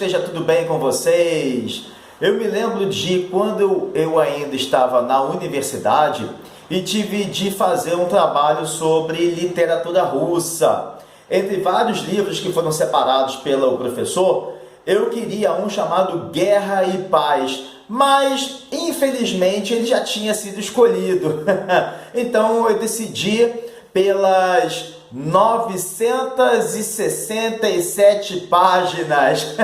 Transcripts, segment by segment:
esteja tudo bem com vocês. Eu me lembro de quando eu ainda estava na universidade e tive de fazer um trabalho sobre literatura russa. Entre vários livros que foram separados pelo professor, eu queria um chamado Guerra e Paz, mas infelizmente ele já tinha sido escolhido. Então eu decidi pelas 967 páginas,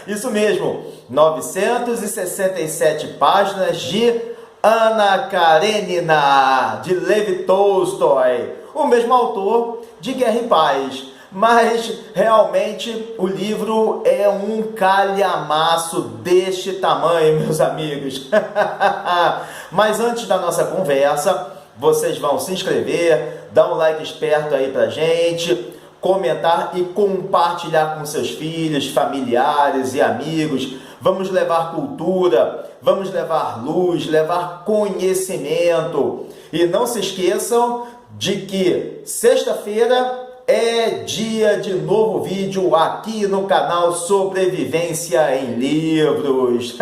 isso mesmo, 967 páginas de Anna Karenina, de Lev Tolstói, o mesmo autor de Guerra e Paz. Mas realmente o livro é um calhamaço deste tamanho, meus amigos. Mas antes da nossa conversa, vocês vão se inscrever, dar um like esperto aí pra gente, comentar e compartilhar com seus filhos, familiares e amigos. Vamos levar cultura, vamos levar luz, levar conhecimento. E não se esqueçam de que sexta-feira é dia de novo vídeo aqui no canal Sobrevivência em Livros.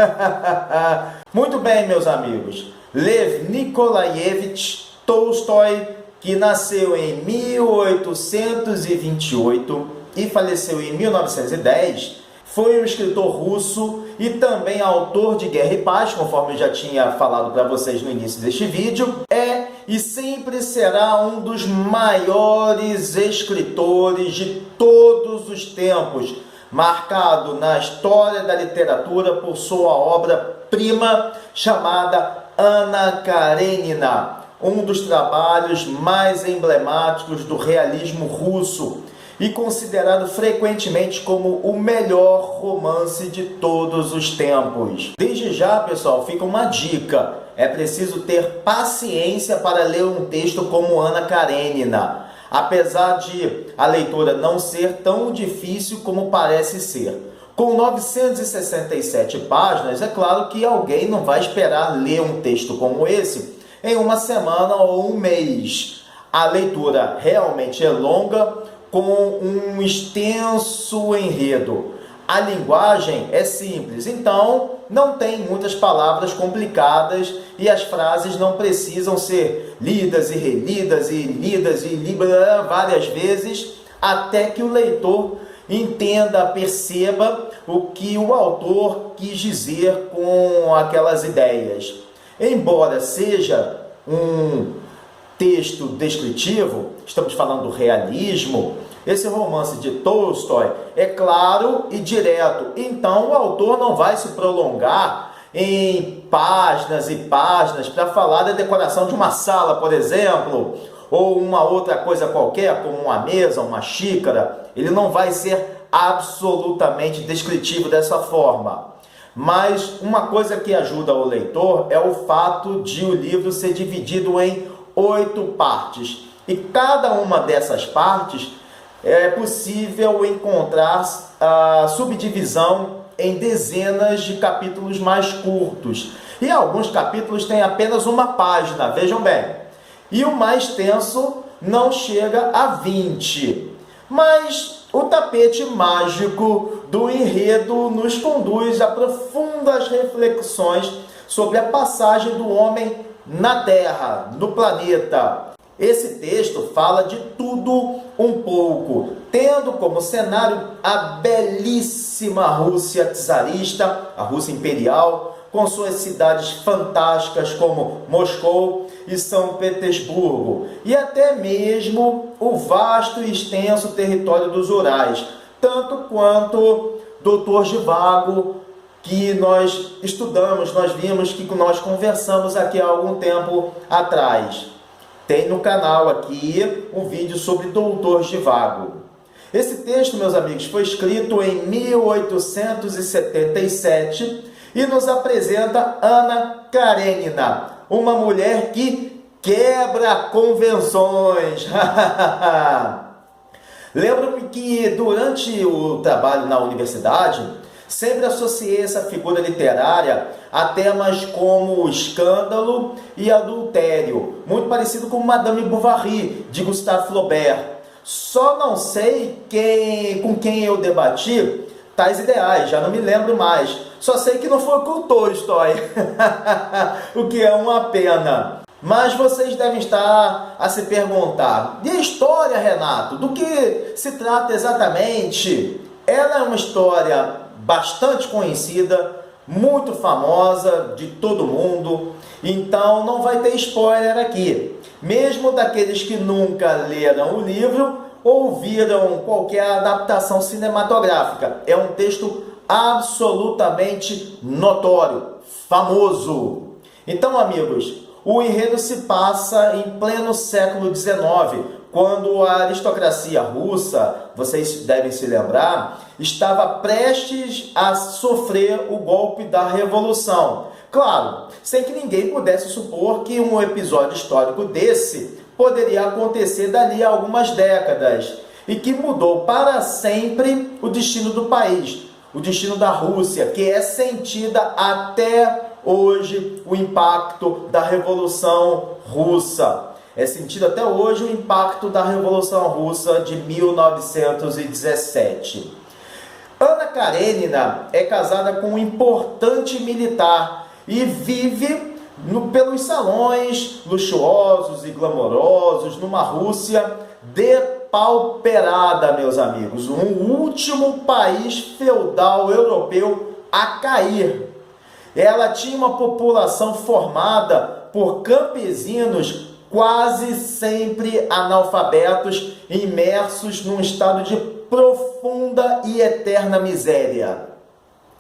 Muito bem, meus amigos. Lev Nikolaevich Tolstói, que nasceu em 1828 e faleceu em 1910, foi um escritor russo e também autor de Guerra e Paz, conforme eu já tinha falado para vocês no início deste vídeo. É e sempre será um dos maiores escritores de todos os tempos, marcado na história da literatura por sua obra-prima chamada Anna Karenina, um dos trabalhos mais emblemáticos do realismo russo e considerado frequentemente como o melhor romance de todos os tempos. Desde já, pessoal, fica uma dica: é preciso ter paciência para ler um texto como Anna Karenina, apesar de a leitura não ser tão difícil como parece ser. Com 967 páginas, é claro que alguém não vai esperar ler um texto como esse em uma semana ou um mês. A leitura realmente é longa, com um extenso enredo. A linguagem é simples, então não tem muitas palavras complicadas e as frases não precisam ser lidas e relidas e lidas e lidas várias vezes até que o leitor entenda, perceba o que o autor quis dizer com aquelas ideias. Embora seja um texto descritivo, estamos falando do realismo, esse romance de Tolstói é claro e direto, então o autor não vai se prolongar em páginas e páginas para falar da decoração de uma sala, por exemplo, ou uma outra coisa qualquer, como uma mesa, uma xícara. Ele não vai ser absolutamente descritivo dessa forma. Mas uma coisa que ajuda o leitor é o fato de o livro ser dividido em 8 partes. E cada uma dessas partes é possível encontrar a subdivisão em dezenas de capítulos mais curtos. E alguns capítulos têm apenas uma página, vejam bem. E o mais tenso não chega a 20. Mas o tapete mágico do enredo nos conduz a profundas reflexões sobre a passagem do homem na Terra, no planeta. Esse texto fala de tudo um pouco, tendo como cenário a belíssima Rússia czarista, a Rússia imperial, com suas cidades fantásticas como Moscou e São Petersburgo, e até mesmo o vasto e extenso território dos Urais, tanto quanto Dr. Zhivago, que nós estudamos, nós vimos, que nós conversamos aqui há algum tempo atrás. Tem no canal aqui um vídeo sobre Dr. Zhivago. Esse texto, meus amigos, foi escrito em 1877 e nos apresenta Anna Karenina, uma mulher que quebra convenções. Lembro-me que durante o trabalho na universidade, sempre associei essa figura literária a temas como o escândalo e adultério, muito parecido com Madame Bovary, de Gustave Flaubert. Só não sei com quem eu debati tais ideais, já não me lembro mais. Só sei que não foi com Tolstói, o que é uma pena. Mas vocês devem estar a se perguntar, e a história, Renato? Do que se trata exatamente? Ela é uma história bastante conhecida, muito famosa, de todo mundo, então não vai ter spoiler aqui. Mesmo daqueles que nunca leram o livro ou viram qualquer adaptação cinematográfica. É um texto absolutamente notório, famoso. Então, amigos, o enredo se passa em pleno século XIX, quando a aristocracia russa, vocês devem se lembrar, estava prestes a sofrer o golpe da Revolução. Claro, sem que ninguém pudesse supor que um episódio histórico desse poderia acontecer dali a algumas décadas e que mudou para sempre o destino do país, o destino da Rússia, que é sentida até hoje o impacto da Revolução Russa. É sentido até hoje o impacto da Revolução Russa de 1917. Anna Karenina é casada com um importante militar e vive pelos salões luxuosos e glamourosos numa Rússia depauperada, meus amigos. Um último país feudal europeu a cair. Ela tinha uma população formada por campesinos quase sempre analfabetos, imersos num estado de profunda e eterna miséria.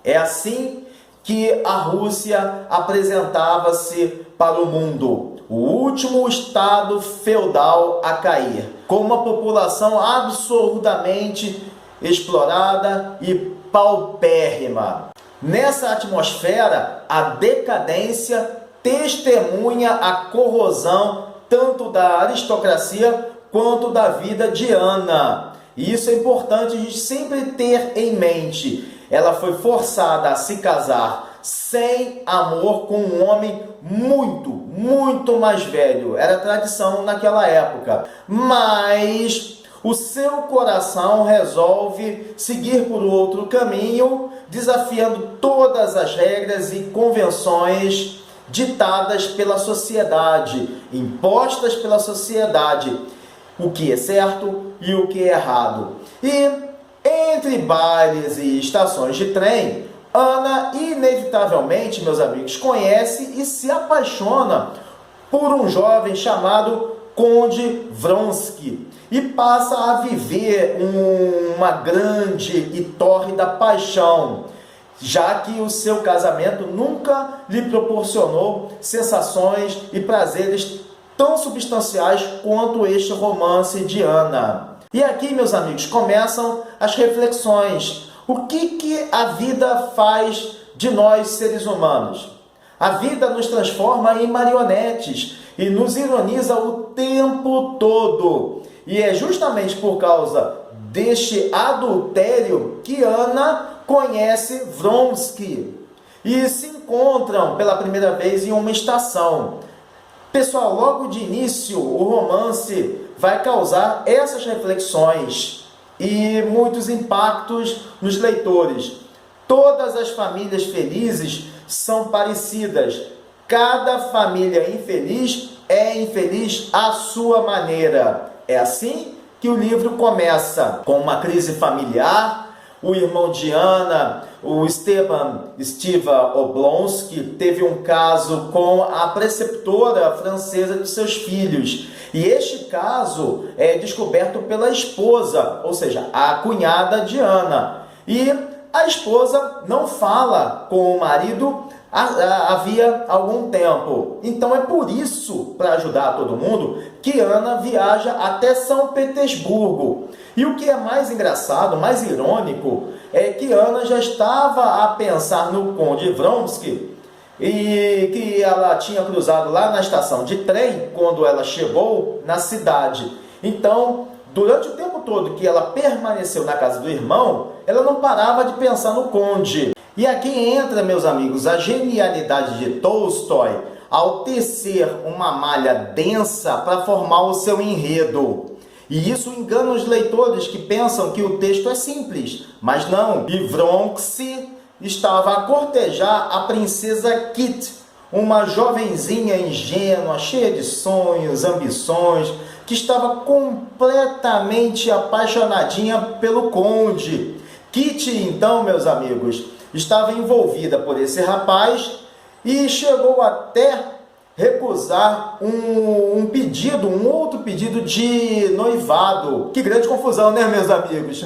É assim que a Rússia apresentava-se para o mundo, o último estado feudal a cair, com uma população absurdamente explorada e paupérrima. Nessa atmosfera, a decadência testemunha a corrosão tanto da aristocracia quanto da vida de Ana. E isso é importante a gente sempre ter em mente. Ela foi forçada a se casar sem amor com um homem muito mais velho. Era tradição naquela época. Mas o seu coração resolve seguir por outro caminho, desafiando todas as regras e convenções ditadas pela sociedade, impostas pela sociedade, o que é certo e o que é errado. E entre bailes e estações de trem, Ana inevitavelmente, meus amigos, conhece e se apaixona por um jovem chamado Conde Vronsky e passa a viver uma grande e tórrida paixão, já que o seu casamento nunca lhe proporcionou sensações e prazeres tão substanciais quanto este romance de Ana. E aqui, meus amigos, começam as reflexões. O que a vida faz de nós, seres humanos? A vida nos transforma em marionetes e nos ironiza o tempo todo. E é justamente por causa deste adultério que Ana conhece Vronsky e se encontram pela primeira vez em uma estação. Pessoal, logo de início o romance vai causar essas reflexões e muitos impactos nos leitores. Todas as famílias felizes são parecidas. Cada família infeliz é infeliz à sua maneira. É assim que o livro começa, com uma crise familiar. O irmão de Ana, o Steva Oblonsky, teve um caso com a preceptora francesa de seus filhos. E este caso é descoberto pela esposa, ou seja, a cunhada de Ana. E a esposa não fala com o marido havia algum tempo. Então é por isso, para ajudar todo mundo, que Ana viaja até São Petersburgo. E o que é mais engraçado, mais irônico, é que Ana já estava a pensar no Conde Vronsky e que ela tinha cruzado lá na estação de trem quando ela chegou na cidade. Então, durante o tempo todo que ela permaneceu na casa do irmão, ela não parava de pensar no Conde. E aqui entra, meus amigos, a genialidade de Tolstói ao tecer uma malha densa para formar o seu enredo. E isso engana os leitores que pensam que o texto é simples, mas não. E Vronsky estava a cortejar a princesa Kit, uma jovenzinha ingênua, cheia de sonhos, ambições, que estava completamente apaixonadinha pelo conde. Kit, então, meus amigos, estava envolvida por esse rapaz e chegou até recusar um outro pedido de noivado. Que grande confusão, né, meus amigos?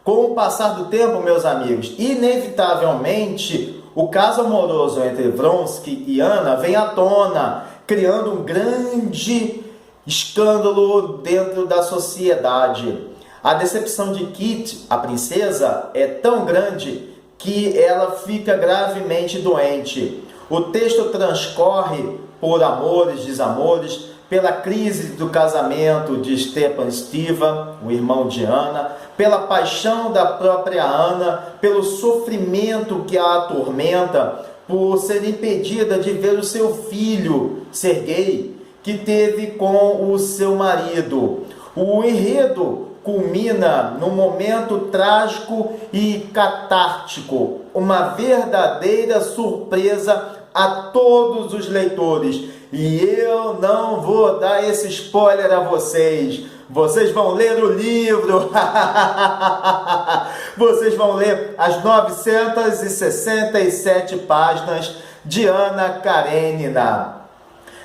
Com o passar do tempo, meus amigos, inevitavelmente, o caso amoroso entre Vronsky e Anna vem à tona, criando um grande escândalo dentro da sociedade. A decepção de Kit, a princesa, é tão grande que ela fica gravemente doente. O texto transcorre por amores, desamores, pela crise do casamento de Stepan Stiva, o irmão de Anna, pela paixão da própria Anna, pelo sofrimento que a atormenta por ser impedida de ver o seu filho, Sergei, que teve com o seu marido. O enredo culmina num momento trágico e catártico, uma verdadeira surpresa a todos os leitores. E eu não vou dar esse spoiler a vocês. Vocês vão ler o livro. Vocês vão ler as 967 páginas de Anna Karenina.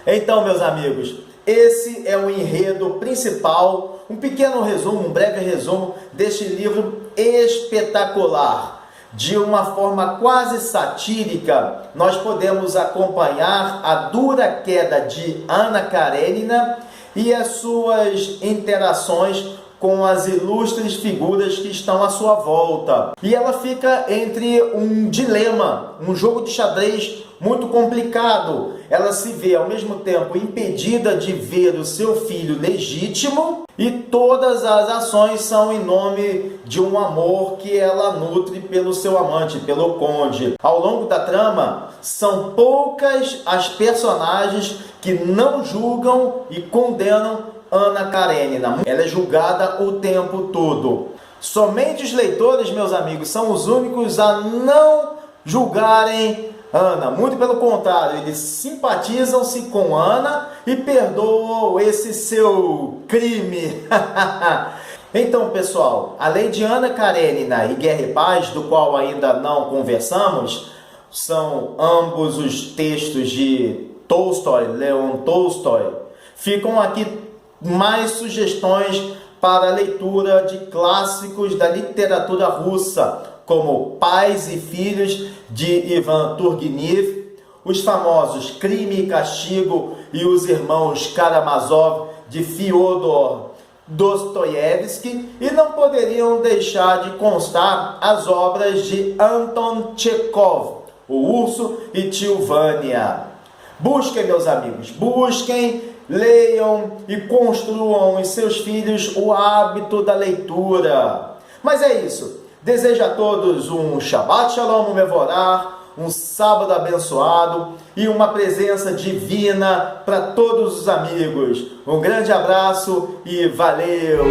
Então, meus amigos, esse é o enredo principal, um pequeno resumo, um breve resumo deste livro espetacular. De uma forma quase satírica, nós podemos acompanhar a dura queda de Anna Karenina e as suas interações com as ilustres figuras que estão à sua volta. E ela fica entre um dilema, um jogo de xadrez muito complicado. Ela se vê ao mesmo tempo impedida de ver o seu filho legítimo e todas as ações são em nome de um amor que ela nutre pelo seu amante, pelo conde. Ao longo da trama, são poucas as personagens que não julgam e condenam Anna Karenina. Ela é julgada o tempo todo. Somente os leitores, meus amigos, são os únicos a não julgarem Anna. Muito pelo contrário, eles simpatizam-se com Anna e perdoam esse seu crime. Então, pessoal, além de Anna Karenina e Guerra e Paz, do qual ainda não conversamos, são ambos os textos de Tolstói, Leon Tolstói. Ficam aqui mais sugestões para a leitura de clássicos da literatura russa, como Pais e Filhos, de Ivan Turgenev, os famosos Crime e Castigo e os Irmãos Karamazov, de Fyodor Dostoiévski, e não poderiam deixar de constar as obras de Anton Chekhov, O Urso e Tio Vânia. Busquem, meus amigos, busquem, leiam e construam em seus filhos o hábito da leitura. Mas é isso. Desejo a todos um Shabbat Shalom Mevorach, um sábado abençoado e uma presença divina para todos os amigos. Um grande abraço e valeu!